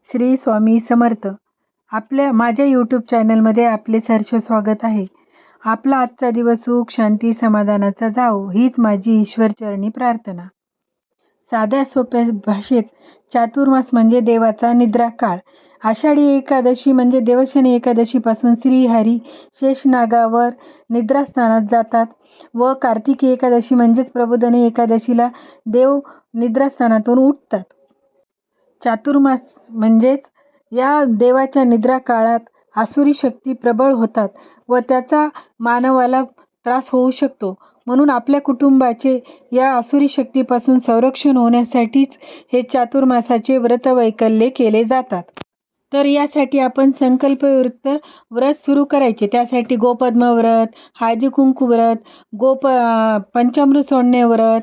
श्री स्वामी समर्थ. माझ्या यूट्यूब चॅनलमध्ये आपले सहर्ष स्वागत आहे. आपला आजचा दिवस सुख शांती समाधानाचा जावो हीच माझी ईश्वरचरणी प्रार्थना. साध्या सोप्या भाषेत चातुर्मास म्हणजे देवाचा निद्रा काळ. आषाढी एकादशी म्हणजे देवशनी एकादशीपासून श्रीहरी शेषनागावर निद्रास्थानात जातात व कार्तिकी एकादशी म्हणजेच प्रबोधिनी एकादशीला देव निद्रास्थानातून उठतात. चातुर्मास म्हणजेच या देवाच्या निद्रा काळात आसुरी शक्ती प्रबळ होतात व त्याचा मानवाला त्रास होऊ शकतो. म्हणून आपल्या कुटुंबाचे या आसुरी शक्तीपासून संरक्षण होण्यासाठीच हे चातुर्मासाचे व्रतवैकल्ये केले जातात. तर यासाठी आपण संकल्पयुक्त व्रत सुरू करायचे. त्यासाठी गोपद्म व्रत, हळदी कुंकू व्रत, पंचामृत सोडणे व्रत,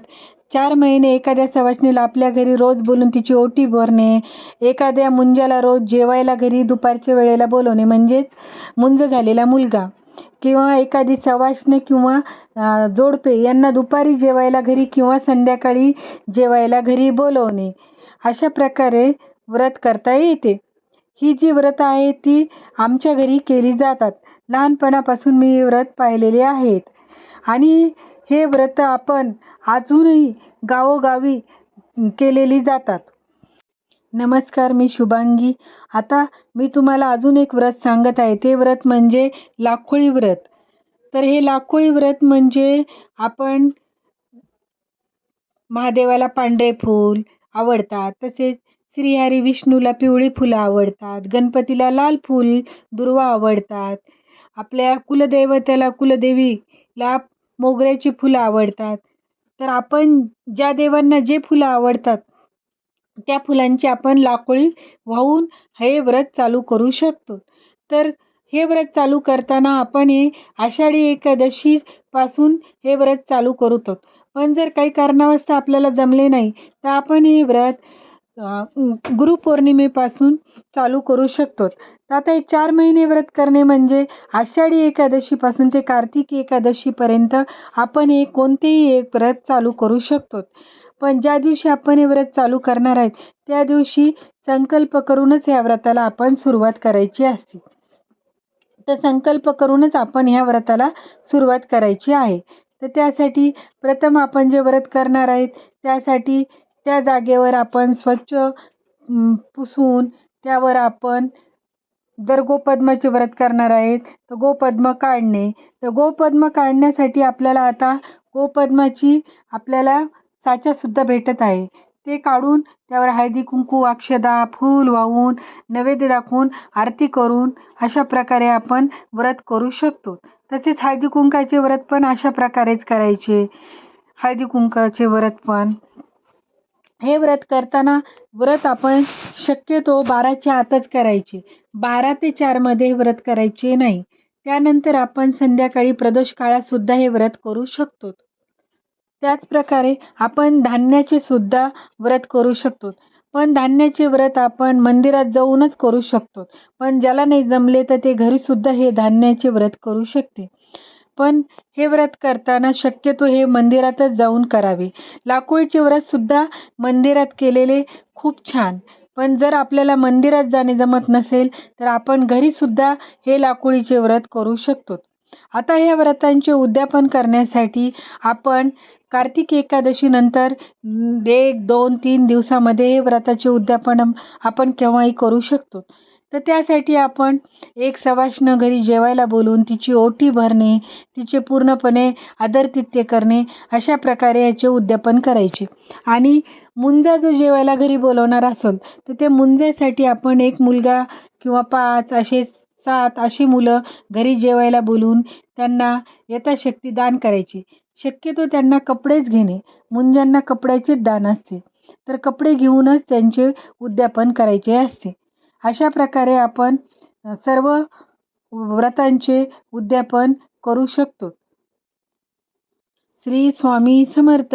4 महिने एखाद्या सवाष्णीला आपल्या घरी रोज बोलून तिची ओटी भरणे, एखाद्या मुंजाला रोज जेवायला घरी दुपारच्या वेळेला बोलवणे म्हणजेच मुंज झालेला मुलगा, किंवा एखादी सवाष्ण किंवा जोडपे यांना दुपारी जेवायला घरी किंवा संध्याकाळी जेवायला घरी बोलवणे. अशा प्रकारे व्रत करता येते. ही जी व्रतं आहेत ती आमच्या घरी केली जातात. लहानपणापासून मी व्रत पाहिलेले आहेत आणि हे व्रत आपण अजूनही गावोगावी केलेली जातात. नमस्कार, मी शुभांगी. आता मी तुम्हाला अजून एक व्रत सांगत आहे. ते व्रत म्हणजे लाखोळी व्रत. तर हे लाखोळी व्रत म्हणजे आपण महादेवाला पांढरे फूल आवडतात, तसेच श्रीहरी विष्णूला पिवळी फुलं आवडतात, गणपतीला लाल फूल दुर्वा आवडतात, आपल्या कुलदैवताला कुलदेवीला मोगऱ्याची फुलं आवडतात. तर आपण ज्या देवांना जे फुलं आवडतात त्या फुलांची आपण लाखोळी वाहून हे व्रत चालू करू शकतो. तर हे व्रत चालू करताना आपण हे आषाढी एकादशीपासून हे व्रत चालू करतो. पण जर काही कारणावस्तव आपल्याला जमले नाही तर आपण हे व्रत गुरुपौर्णिमेपासून चालू करू शकतो. तर आता हे 4 महिने व्रत करणे म्हणजे आषाढी एकादशीपासून ते कार्तिकी एकादशीपर्यंत आपण हे कोणतेही एक व्रत चालू करू शकतो. पण ज्या दिवशी आपण हे व्रत चालू करणार आहेत त्या दिवशी संकल्प करूनच या व्रताला आपण सुरुवात करायची असते. तर संकल्प करूनच आपण ह्या व्रताला सुरुवात करायची आहे. तर त्यासाठी प्रथम आपण जे व्रत करणार आहेत त्यासाठी त्या जागेवर आपण स्वच्छ पुसून त्यावर आपण जर गोपद्माचे व्रत करणार आहेत तर गोपद्म काढणे. तर गोपद्म काढण्यासाठी आपल्याला आता गोपद्माची आपल्याला साचासुद्धा भेटत आहे. ते काढून त्यावर हळदी कुंकू अक्षदा फूल वाहून नैवेद्य दाखवून आरती करून अशा प्रकारे आपण व्रत करू शकतो. तसेच हळदी कुंकाचे व्रत पण अशा प्रकारेच करायचे. हळदी कुंकाचे व्रत पण हे व्रत करताना व्रत आपण शक्यतो 12च्या आतच करायचे. 12 ते 4 मध्ये व्रत करायचे नाही. त्यानंतर आपण संध्याकाळी प्रदोष काळात सुद्धा हे व्रत करू शकतो. त्याचप्रकारे आपण धान्याचे सुद्धा व्रत करू शकतो. पण धान्याचे व्रत आपण मंदिरात जाऊनच करू शकतो. पण ज्याला नाही जमले तर ते घरी सुद्धा हे धान्याचे व्रत करू शकते. पण हे व्रत करताना शक्यतो हे मंदिरातच जाऊन करावे. लाखोळीचे व्रत सुद्धा मंदिरात केलेले खूप छान. पण जर आपल्याला मंदिरात जाणे जमत नसेल तर आपण घरी सुद्धा हे लाखोळीचे व्रत करू शकतो. आता या व्रतांचे उद्यापन करण्यासाठी आपण कार्तिक एकादशी नंतर 1, 2, 3 दिवसामध्ये हे व्रताचे उद्यापन आपण केव्हाही करू शकतो. तर त्यासाठी आपण एक सवाष्ण घरी जेवायला बोलून तिची ओटी भरणे, तिचे पूर्णपणे आदरातिथ्य करणे अशा प्रकारे याचे उद्यापन करायचे. आणि मुंजा जो जेवायला घरी बोलवणार असेल तर त्या मुंजासाठी आपण एक मुलगा किंवा 5 असे 7 अशी मुलं घरी जेवायला बोलून त्यांना यथाशक्ती दान करायचे. शक्यतो त्यांना कपडेच घेणे, मुंजांना कपड्याचेच दान असते. तर कपडे घेऊनच त्यांचे उद्यापन करायचे असते. अशा प्रकारे आपण सर्व व्रतांचे उद्यापन करू शकतो. श्री स्वामी समर्थ.